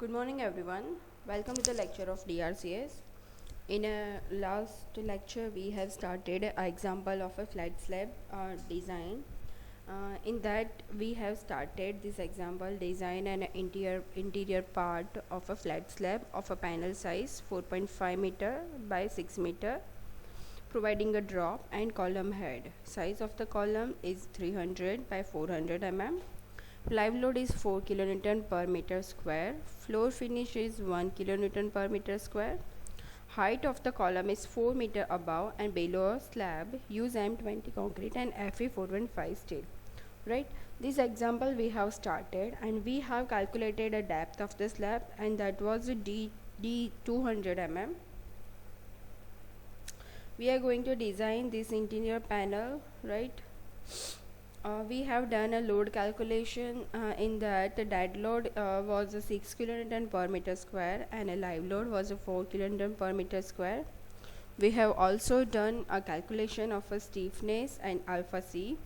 Good morning, everyone. Welcome to the lecture of DRCS. In a last lecture, we have started an example of a flat slab design. In that, we have started this example design an interior part of a flat slab of a panel size 4.5 meter by 6 meter, providing a drop and column head. Size of the column is 300 by 400 mm. Live load is 4 kN per meter square. Floor finish is 1 kN per meter square. Height of the column is 4 meter above and below slab. Use M20 concrete and Fe415 steel. Right. This example we have started and we have calculated a depth of the slab, and that was D 200 mm. We are going to design this interior panel, right? We have done a load calculation in that the dead load was a 6 kN per meter square and a live load was a 4 kN per meter square. We have also done a calculation of a stiffness and alpha C,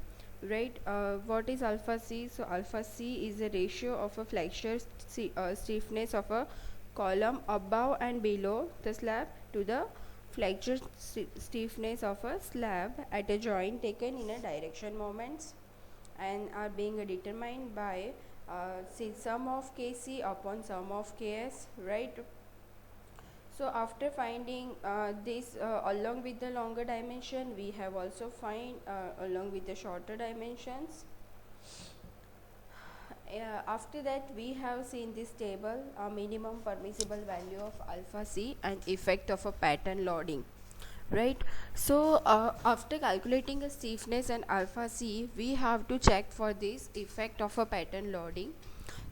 right? What is alpha C? So alpha C is a ratio of a flexure stiffness of a column above and below the slab to the flexure stiffness of a slab at a joint taken in a direction moments, and are being determined by sum of Kc upon sum of Ks, right? So after finding this along with the longer dimension, we have also find along with the shorter dimensions. After that, we have seen this table, a minimum permissible value of alpha C and effect of a pattern loading, right? So after calculating a stiffness and alpha C, we have to check for this effect of a pattern loading.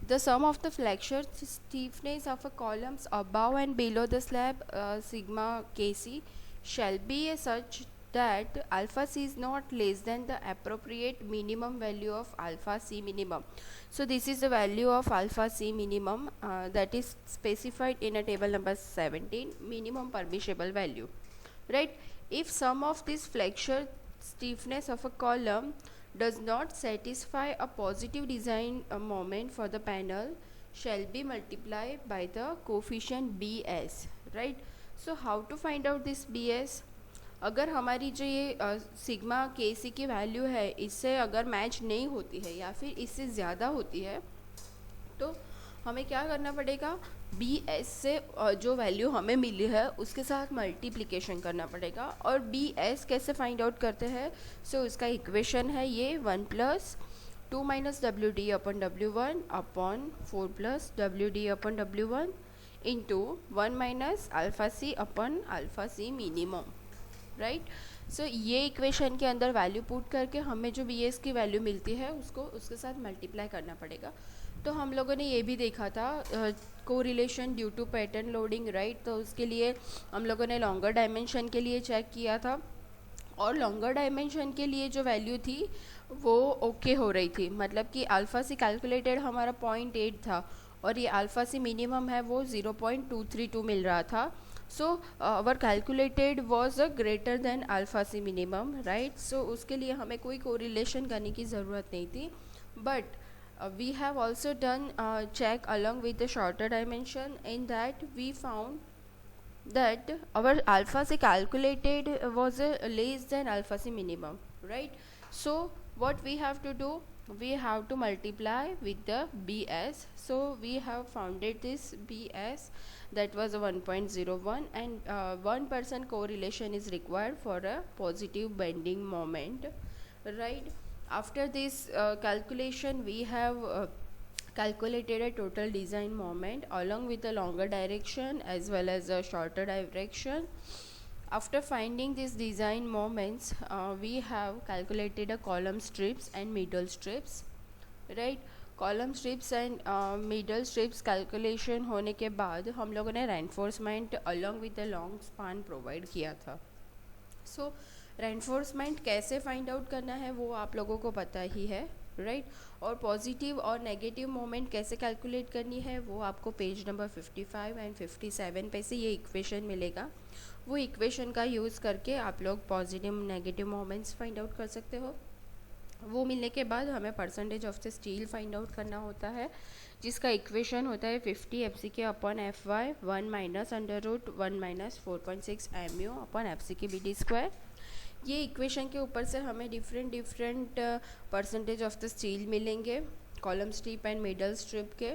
The sum of the flexure stiffness of a columns above and below the slab sigma Kc shall be such that alpha C is not less than the appropriate minimum value of alpha C minimum. So this is the value of alpha C minimum that is specified in a table number 17, minimum permissible value, right? If sum of this flexure stiffness of a column does not satisfy a positive design moment for the panel, shall be multiplied by the coefficient Bs, right? So how to find out this Bs? अगर हमारी जो ये sigma के सी की value है इससे अगर match नहीं होती है या फिर इससे ज़्यादा होती है, तो हमें क्या करना पड़ेगा, बी एस से जो वैल्यू हमें मिली है उसके साथ मल्टीप्लिकेशन करना पड़ेगा. और बी एस कैसे फाइंड आउट करते हैं? सो इसका इक्वेशन है ये 1 plus 2 minus W D upon W one upon 4 plus W D upon W one into 1 minus alpha C upon alpha C minimum, right? So ये इक्वेशन के अंदर value put करके हमें जो बी एस की वैल्यू मिलती है उसको उसके साथ मल्टीप्लाई करना पड़ेगा. तो हम लोगों ने ये भी देखा था को relation due to pattern loading, right? तो उसके लिए हम लोगों ने लॉन्गर डायमेंशन के लिए चेक किया था, और लॉन्गर डायमेंशन के लिए जो वैल्यू थी वो ओके हो रही थी, मतलब कि अल्फ़ा सी कैलकुलेटेड हमारा 0.8 था और ये अल्फ़ा सी मिनिमम है वो 0.232 मिल रहा था. So our calculated was a greater than alpha C minimum, right? So उसके लिए हमें कोई कोरिलेशन करने की ज़रूरत नहीं थी. But we have also done check along with the shorter dimension. In that we found that our alpha C calculated was less than alpha C minimum, right? So what we have to do, we have to multiply with the BS. So we have founded this BS, that was a 1.01, and 1% correlation is required for a positive bending moment, right? After this calculation, we have calculated a total design moment along with a longer direction as well as a shorter direction. After finding these design moments, we have calculated a column strips and middle strips, right? Column strips and middle strips calculation होने के बाद हम लोगों ने reinforcement along with the long span provide किया था. सो reinforcement कैसे find out करना है वो आप लोगों को पता ही है, राइट? और पॉजिटिव और नेगेटिव मोमेंट कैसे कैलकुलेट करनी है वो आपको पेज नंबर 55 एंड 57 पे से ये इक्वेशन मिलेगा. वो इक्वेशन का यूज़ करके आप लोग positive negative moments find out कर सकते हो. वो मिलने के बाद हमें percentage of the steel find out करना होता है, जिसका इक्वेशन होता है 50 F C K upon F Y 1 minus under root 1 minus 4.6 M U upon F C K B D square. ये इक्वेशन के ऊपर से हमें different percentage of the steel मिलेंगे column strip and middle strip के।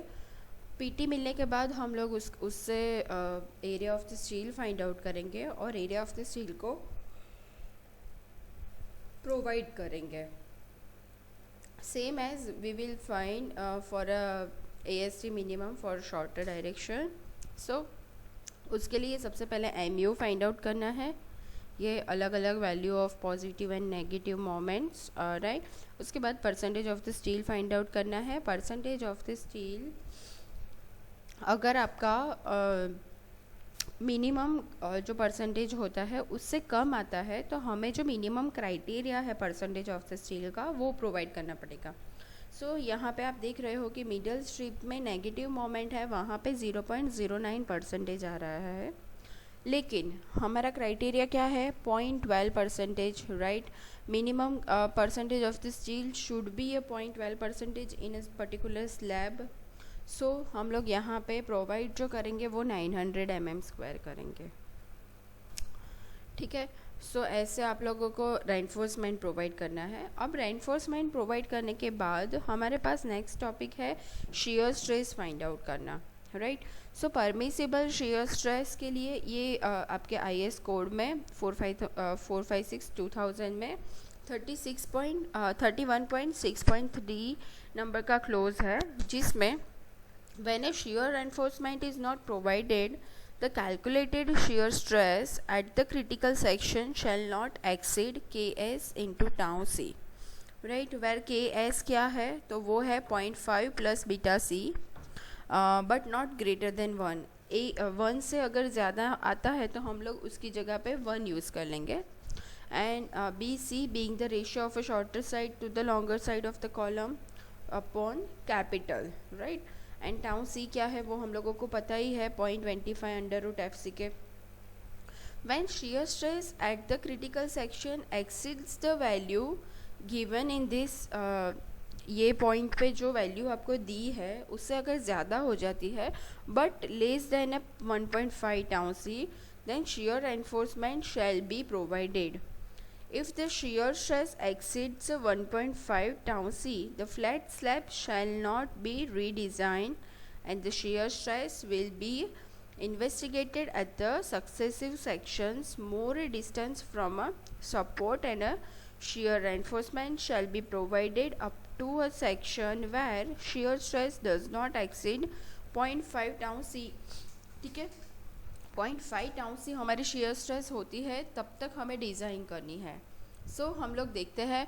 PT मिलने के बाद हम लोग उससे area of the steel find out करेंगे और एरिया ऑफ द स्टील को प्रोवाइड करेंगे, same as we will find for AST minimum for shorter direction. So उसके लिए सबसे पहले MU फाइंड आउट करना है, ये अलग अलग value of positive and negative moments, right. उसके बाद percentage of the steel find out करना है। परसेंटेज ऑफ द स्टील अगर आपका मिनिमम जो परसेंटेज होता है उससे कम आता है तो हमें जो मिनिमम क्राइटेरिया है परसेंटेज ऑफ द स्टील का वो प्रोवाइड करना पड़ेगा। सो यहाँ पे आप देख रहे हो कि मिडल स्ट्रिप में नेगेटिव मोमेंट है, वहाँ पे 0.09 परसेंटेज आ रहा है, लेकिन हमारा क्राइटेरिया क्या है 0.12 percentage, right. Minimum percentage of the steel should be a 0.12 percentage in a particular slab. So हम लोग यहाँ पे प्रोवाइड जो करेंगे वो 900 mm² करेंगे, ठीक है। सो ऐसे आप लोगों को रेनफोर्समेंट प्रोवाइड करना है। अब रेनफोर्समेंट प्रोवाइड करने के बाद हमारे पास नेक्स्ट टॉपिक है शियर स्ट्रेस फाइंड आउट करना, राइट। सो परमिसिबल शियर स्ट्रेस के लिए ये आपके IS कोड में 456/2000 में 31.6.3 नंबर का क्लोज है, जिसमें when a shear reinforcement is not provided, the calculated shear stress at the critical section shall not exceed Ks into tau c, right, where Ks क्या है तो वो है 0.5 plus beta c, but not greater than 1। 1 से अगर ज़्यादा आता है तो हम लोग उसकी जगह पे 1 यूज़ कर लेंगे। And BC being the ratio of a shorter side to the longer side of the column upon capital, right। And tau C क्या है वो हम लोगों को पता ही है 0.25 अंडर रूट एफ सी के। When shear stress at the critical section exceeds the value given in this, ये पॉइंट पे जो वैल्यू आपको दी है उससे अगर ज़्यादा हो जाती है but less than 1.5 tau C, then shear enforcement shall be provided. If the shear stress exceeds 1.5 tau c, the flat slab shall not be redesigned and the shear stress will be investigated at the successive sections more distance from a support, and a shear reinforcement shall be provided up to a section where shear stress does not exceed 0.5 tau c, ठीक है। 0.5 tau सी हमारी shear stress होती है तब तक हमें design करनी है। सो हम लोग देखते हैं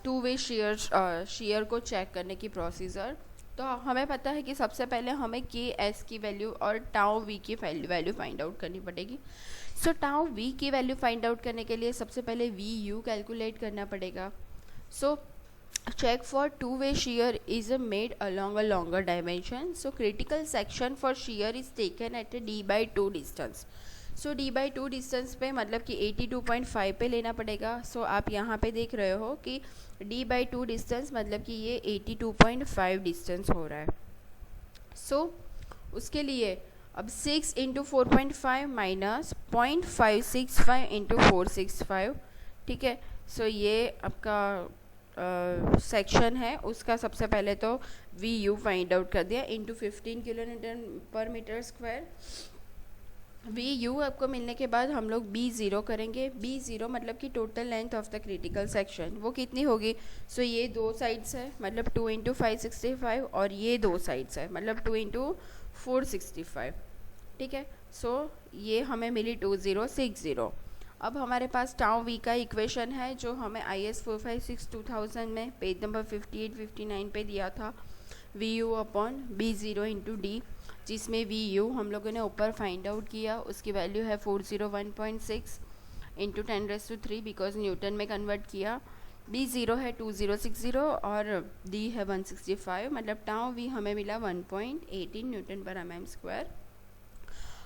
2 वे शेयर को चेक करने की प्रोसीजर। तो हमें पता है कि सबसे पहले हमें Ks की वैल्यू और टाउ वी की वैल्यू फाइंड आउट करनी पड़ेगी। सो टाउ वी की वैल्यू फाइंड आउट करने के लिए सबसे पहले VU कैलकुलेट करना पड़ेगा। सो check for two-way shear is made along a longer dimension. So critical section for shear is taken at a d/2 distance. So d/2 distance पे मतलब कि 82.5 पे लेना पड़ेगा। सो आप यहाँ पे देख रहे हो कि d/2 डिस्टेंस मतलब कि ये 82.5 डिस्टेंस हो रहा है। सो उसके लिए अब 6 × 4.5 माइनस 0.565 × 465, ठीक है। सो ये आपका सेक्शन है, उसका सबसे पहले तो VU फाइंड आउट कर दिया इंटू 15 kN/m²। VU आपको मिलने के बाद हम लोग B0 करेंगे। B0 मतलब कि total length of the critical section वो कितनी होगी। सो ये 2 साइड्स है मतलब 2 × 565 और ये 2 साइड्स है मतलब 2 × 465, ठीक है। सो ये हमें मिली 2060। अब हमारे पास टाउ वी का इक्वेशन है जो हमें IS 456/2000 में पेज नंबर 58-59 पे दिया था, VU अपॉन B0 × D, जिसमें VU हम लोगों ने ऊपर फाइंड आउट किया, उसकी वैल्यू है 401.6 × 10⁻³ बिकॉज न्यूटन में कन्वर्ट किया। B0 है 2060 और D है 165, मतलब टाउ वी हमें मिला 1.18 N/mm²।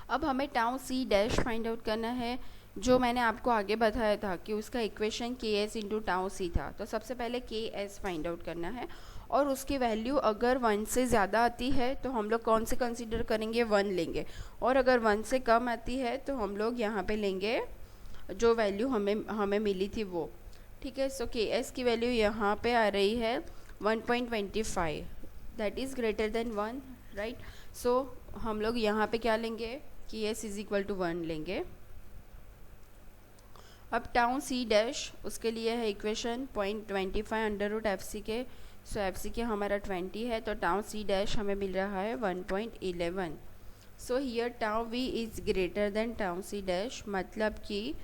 अब हमें tau C dash find out करना है। जो मैंने आपको आगे बताया था कि उसका इक्वेशन के एस इंटू टाउ सी था, तो सबसे पहले के एस फाइंड आउट करना है और उसकी वैल्यू अगर 1 से ज़्यादा आती है तो हम लोग कौन से कंसीडर करेंगे, 1 लेंगे, और अगर 1 से कम आती है तो हम लोग यहाँ पे लेंगे जो वैल्यू हमें हमें मिली थी वो। ठीक है, सो के एस की वैल्यू यहाँ पे आ रही है 1.25, that is greater than 1, right. So हम लोग यहाँ पे क्या लेंगे, के एस इज इक्वल टू 1 लेंगे। अब टाउ सी डैश, उसके लिए है equation 0.25 under root F C K, so F C के हमारा 20 है, तो टाउ सी डैश हमें मिल रहा है 1.11। So here tau V is greater than tau C dash, मतलब कि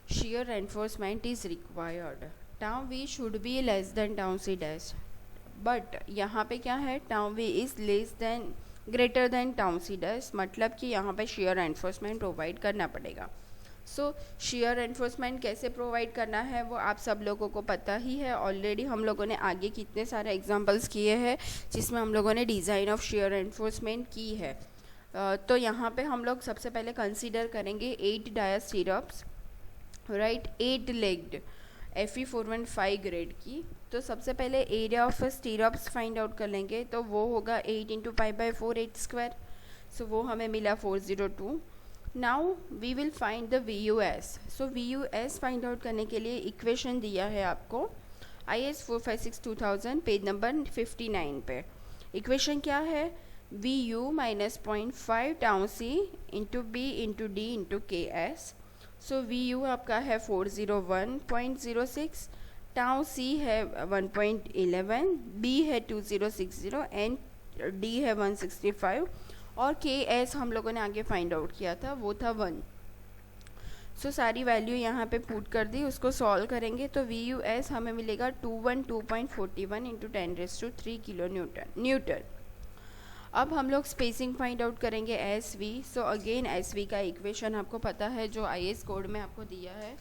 shear reinforcement is required. Tau v should be less than tau c dash, but यहाँ पे क्या है, tau V is less than greater than tau C dash, मतलब कि यहाँ पे shear reinforcement प्रोवाइड करना पड़ेगा। सो shear reinforcement कैसे प्रोवाइड करना है वो आप सब लोगों को पता ही है ऑलरेडी। हम लोगों ने आगे कितने सारे एग्जांपल्स किए हैं जिसमें हम लोगों ने डिज़ाइन ऑफ shear reinforcement की है। तो यहाँ पे हम लोग सबसे पहले कंसीडर करेंगे 8 dia stirrups, right, 8 legged Fe415 grade की। तो सबसे पहले area of stirrups find out कर लेंगे, तो वो होगा 8 into pi by 4 8 square, so वो हमें मिला 402। Now we will find the V U S. So V U S find out करने के लिए इक्वेशन दिया है आपको IS 456-2000 पेज नंबर 59 पे। इक्वेशन क्या है, V U minus 0.5 tau C into B into D into K S. So V U आपका है 401.06, टाउ सी है 1.11, बी है 2060 एंड डी है 165, और के एस हम लोगों ने आगे फाइंड आउट किया था वो था 1। सो सारी वैल्यू यहाँ पे पुट कर दी, उसको सॉल्व करेंगे तो वी यू एस हमें मिलेगा 212.41 इंटू 10⁻³ किलो न्यूटन। अब हम लोग स्पेसिंग फाइंड आउट करेंगे S V. So again S V का इक्वेशन आपको पता है जो IS कोड में आपको दिया है।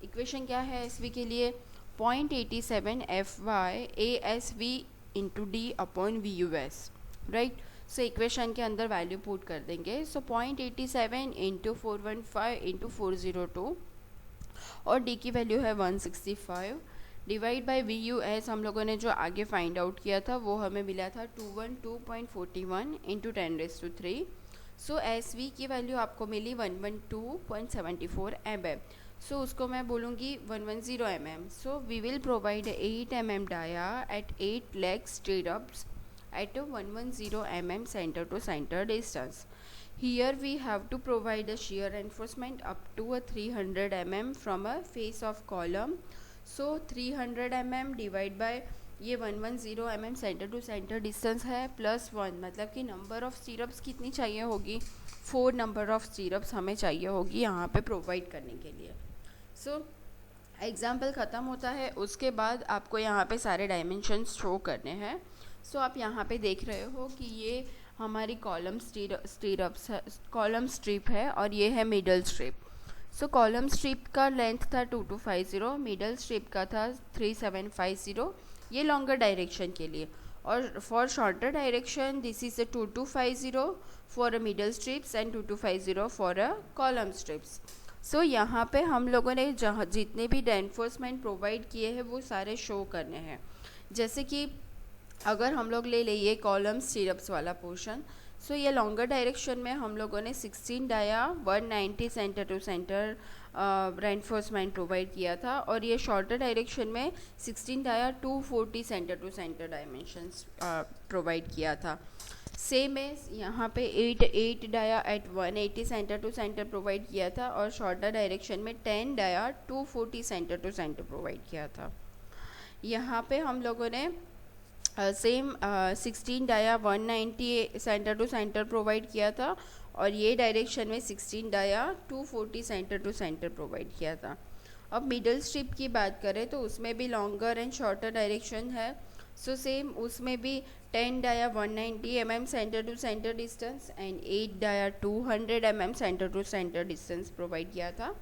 इक्वेशन क्या है एस वी के लिए, 0.87 FY ASV into D upon V U S, right. So equation के अंदर वैल्यू पुट कर देंगे। सो 0.87 इंटू 415 इंटू 402 और डी की वैल्यू है 165 divide by V U S हम लोगों ने जो आगे फाइंड आउट किया था वो हमें मिला था 212.41 इंटू 10⁻³। सो एस वी की वैल्यू आपको मिली 112.74 mm। सो उसको मैं बोलूँगी 110 mm। So we will provide 8 mm dia at 8 leg stirrups at a 110 mm center to center distance. Here we have to provide a shear reinforcement up to a 300 mm from a face of column. So 300 mm divide by ये 110 mm centre to centre distance है plus 1, मतलब कि number of stirrups कितनी चाहिए होगी, 4 number of stirrups हमें चाहिए होगी यहाँ पे प्रोवाइड करने के लिए। सो एग्जाम्पल ख़त्म होता है, उसके बाद आपको यहाँ पे सारे डायमेंशंस शो करने हैं। सो आप यहाँ पे देख रहे हो कि ये हमारी कॉलम स्टीरप्स है, कॉलम स्ट्रिप है और ये है मिडल स्ट्रिप। सो कॉलम स्ट्रिप का लेंथ था 2250, मिडल स्ट्रिप का था 3750, ये लॉन्गर डायरेक्शन के लिए, और for shorter direction this is a 2250 for a middle strips and 2250 for a column strips. So यहाँ पे हम लोगों ने जहाँ जितने भी रेनफोर्समेंट प्रोवाइड किए हैं वो सारे शो करने हैं। जैसे कि अगर हम लोग ले ये कॉलम स्टीरप्स वाला पोर्शन, सो ये लॉन्गर डायरेक्शन में हम लोगों ने 16 dia 190 centre to centre reinforcement provide किया था, और ये शॉर्टर डायरेक्शन में 16 dia 240 centre to centre dimensions provide किया था। सेम है यहाँ पे 8 dia at 180 centre to centre provide किया था, और शॉर्टर डायरेक्शन में 10 dia 240 centre to centre provide किया था। यहाँ पे हम लोगों ने same 16 dia 190 centre to centre provide किया था, और ये डायरेक्शन में 16 dia 240 centre to centre provide किया था। अब मिडल स्ट्रिप की बात करें तो उसमें भी लॉन्गर एंड शॉर्टर डायरेक्शन है। सो सेम उसमें भी 10 dia 190 mm centre to centre distance and 8 dia 200 mm centre to centre distance provide किया था।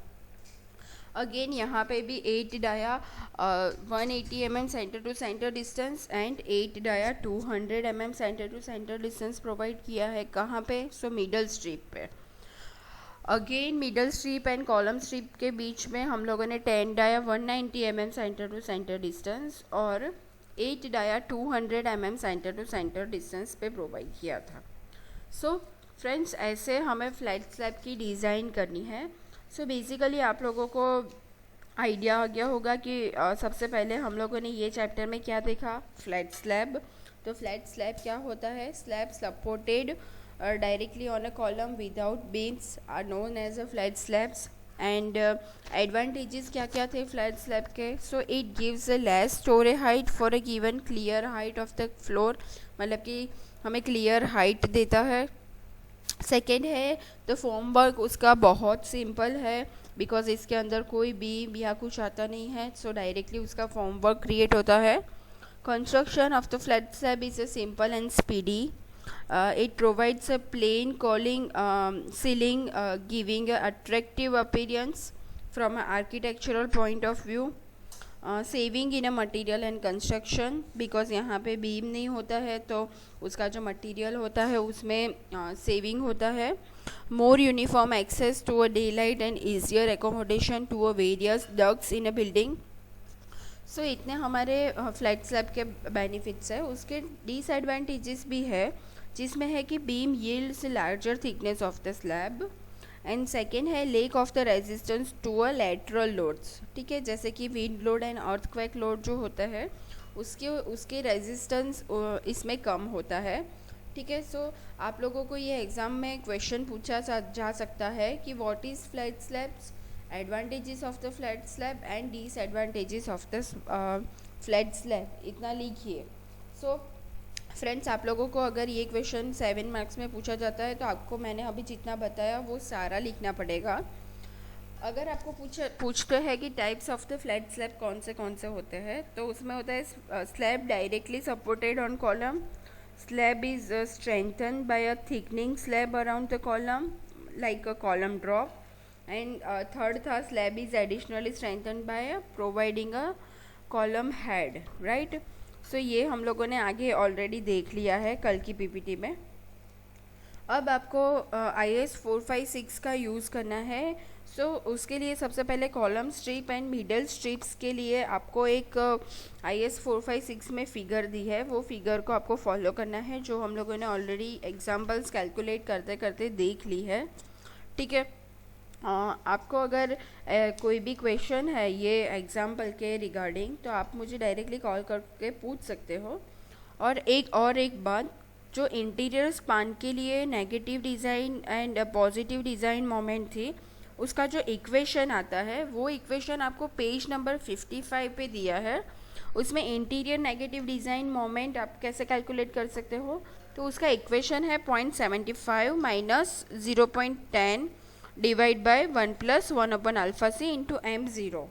अगेन यहाँ पे भी 8 dia 180 mm centre to centre distance and 8 dia 200 mm centre to centre distance provide किया है। कहाँ पे, सो मिडल स्ट्रिप पे। Again middle strip and column strip के बीच में हम लोगों ने 10 dia 190 mm centre to centre distance और 8 dia 200 mm centre to centre distance पे प्रोवाइड किया था। सो फ्रेंड्स, ऐसे हमें फ्लैट स्लैब की डिज़ाइन करनी है। सो बेसिकली आप लोगों को आइडिया आ गया होगा कि सबसे पहले हम लोगों ने ये चैप्टर में क्या देखा, फ्लैट स्लैब। तो फ्लैट स्लैब क्या होता है? Slab supported directly on a column without beams are known as a flat slabs. And advantages क्या क्या थे फ्लैट स्लैब के? So it gives a less storage height for a given clear height of the floor, मतलब कि हमें clear height देता है। Second है तो फॉर्म वर्क उसका बहुत सिंपल है, बिकॉज इसके अंदर कोई बीम या कुछ आता नहीं है, सो डायरेक्टली उसका फॉर्म वर्क क्रिएट होता है। Construction of the flat slab is a simple and speedy. It provides a plain ceiling, giving an attractive appearance from an architectural point of view. Saving in a material and construction, because यहाँ पे beam नहीं होता है तो उसका जो material होता है उसमें सेविंग होता है. More uniform access to a daylight and easier accommodation to a various ducts in a building. सो इतने हमारे फ्लैट स्लैब के बेनिफिट्स है. उसके डिसएडवांटेजेस भी है, जिसमें है कि beam yields larger thickness of the slab, and second है lack of the resistance to a lateral loads. ठीक है, जैसे कि wind load and earthquake load जो होता है उसके रेजिस्टेंस इसमें कम होता है. ठीक है, सो आप लोगों को ये एग्ज़ाम में क्वेश्चन पूछा जा सकता है कि what is flat slabs, advantages of the flat slab and disadvantages of the flat slab, इतना लिखिए. सो फ्रेंड्स, आप लोगों को अगर ये क्वेश्चन 7 मार्क्स में पूछा जाता है तो आपको मैंने अभी जितना बताया वो सारा लिखना पड़ेगा. अगर आपको पूछते हैं कि types of the flat slab कौन से होते हैं, तो उसमें होता है slab directly supported on column, slab is strengthen by a thickening slab around the column like a column drop, and third था slab is additionally strengthen by providing a column head. Right, so ये हम लोगों ने आगे already देख लिया है कल की पीपीटी में. अब आपको IS 456 का यूज़ करना है. सो उसके लिए सबसे पहले column strip and middle strips के लिए आपको एक IS 456 में फ़िगर दी है, वो फिगर को आपको फॉलो करना है, जो हम लोगों ने ऑलरेडी एग्जाम्पल्स कैलकुलेट करते करते देख ली है. ठीक है, आपको अगर कोई भी क्वेश्चन है ये एग्जाम्पल के रिगार्डिंग, तो आप मुझे डायरेक्टली कॉल करके पूछ सकते हो. और एक बात, जो इंटीरियर स्पान के लिए negative design and positive design moment थी, उसका जो इक्वेशन आता है वो इक्वेशन आपको पेज नंबर 55 पे दिया है. उसमें इंटीरियर नेगेटिव डिज़ाइन मोमेंट आप कैसे कैलकुलेट कर सकते हो, तो उसका इक्वेशन है 0.75 minus 0.10 divide by 1 plus 1 upon alpha C into m0.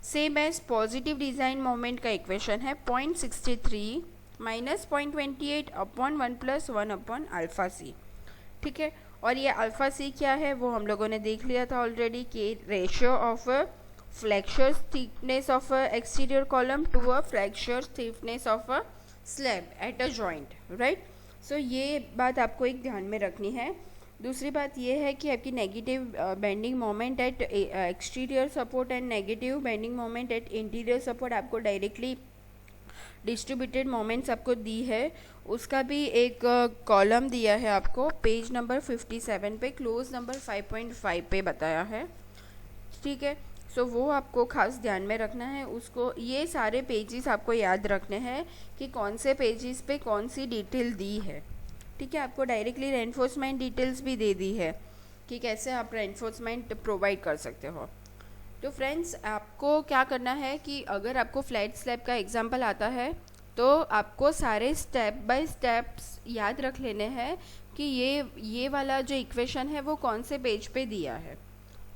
Same as positive design moment का इक्वेशन है 0.63 minus 0.28 upon 1 plus 1 upon alpha C. ठीक है, और ये अल्फा सी क्या है वो हम लोगों ने देख लिया था ऑलरेडी, कि ratio of flexure thickness of exterior column to a flexure thickness of a slab at a joint. Right, so ये बात आपको एक ध्यान में रखनी है. दूसरी बात ये है कि आपकी negative bending moment at exterior support and negative bending moment at interior support आपको डायरेक्टली डिस्ट्रीब्यूटेड मोमेंट्स आपको दी है. उसका भी एक कॉलम दिया है आपको पेज नंबर 57 पे, क्लोज नंबर 5.5 पे बताया है. ठीक है, सो वो आपको खास ध्यान में रखना है. उसको ये सारे पेजेस आपको याद रखने हैं कि कौन से पेजेस पे कौन सी डिटेल दी है. ठीक है, आपको डायरेक्टली रेनफोर्समेंट डिटेल्स भी दे दी है कि कैसे आप रेनफोर्समेंट प्रोवाइड कर सकते हो. तो फ्रेंड्स, आपको क्या करना है कि अगर आपको फ्लैट स्लैब का एग्जांपल आता है तो आपको सारे स्टेप बाय स्टेप्स याद रख लेने हैं कि ये वाला जो इक्वेशन है वो कौन से पेज पे दिया है.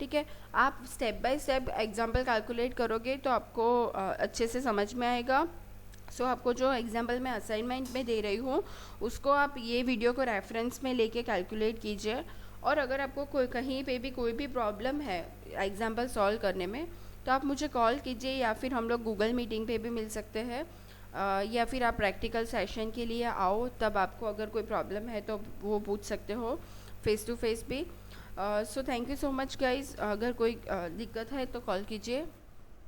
ठीक है, आप step by step example calculate करोगे तो आपको अच्छे से समझ में आएगा. सो आपको जो एग्जाम्पल मैं असाइनमेंट में दे रही हूँ उसको आप ये वीडियो को रेफरेंस में लेके कैलकुलेट कीजिए. और अगर आपको कहीं पे भी कोई भी प्रॉब्लम है एग्जाम्पल सॉल्व करने में, तो आप मुझे कॉल कीजिए, या फिर हम लोग गूगल मीटिंग पे भी मिल सकते हैं, या फिर आप प्रैक्टिकल सेशन के लिए आओ, तब आपको अगर कोई प्रॉब्लम है तो वो पूछ सकते हो फेस टू फेस भी. So thank you so much guys, अगर कोई दिक्कत है तो कॉल कीजिए.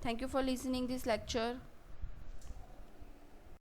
Thank you for listening this lecture.